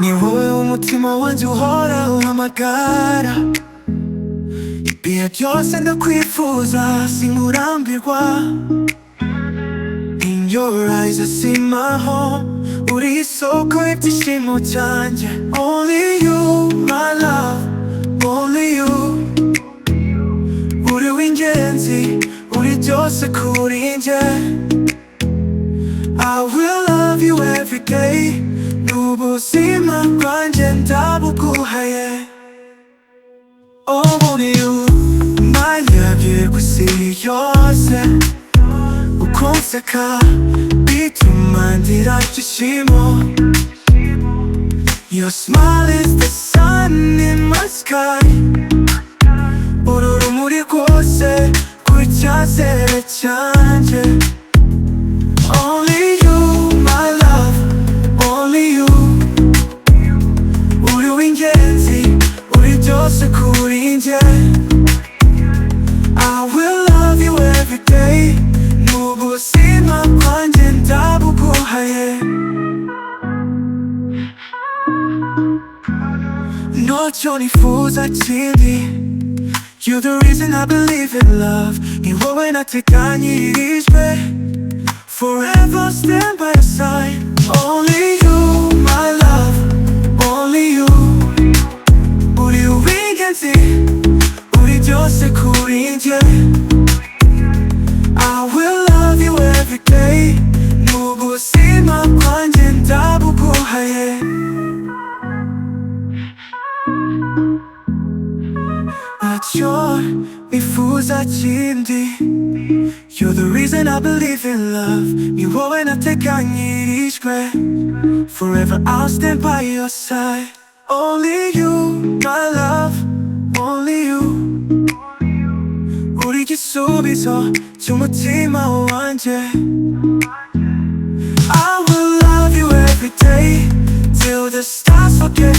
ni wowe umutima wanjye uhora uhamagara. Ibihe byose ndakwifuza sinkurambirwa. In your eyes I see my home, uri isoko y'ibyishimo cyanjye. Only you my love, only you. Uri w'ingenzi, uri byose kuri njye. I will love you every day, n'ubuzima bwanjye ndabuguhaye. Oh, only you, my love kw'isi yose. Uko nseka bituma ndira ibyishimo. Your smile is the sun in my sky. Uru rumuri rwose rw'icyizere cyanjye. Only you, my love, only you. Uri w'ingenzi, uri byose kuri njye. I will love you every day, n'ubuzima bwanjye ndabuguhaye. Ntacyo nifuza kindi. You're the reason I believe in love. Ni wowe nateganyirijwe. Forever stand by your side. Only you, my love, only you. Uri w'ingenzi, uri byose kuri njye. I will love you every day, n'ubuzima bwanjye ndabuguhaye. Ntacyo nifuza kindi. You're the reason I believe in love. Ni wowe nateganyirijwe. Forever I'll stand by your side. Only you, my love, only you. Uri igisubizo cy'umutima wanjye. I will love you every day, till the stars forget.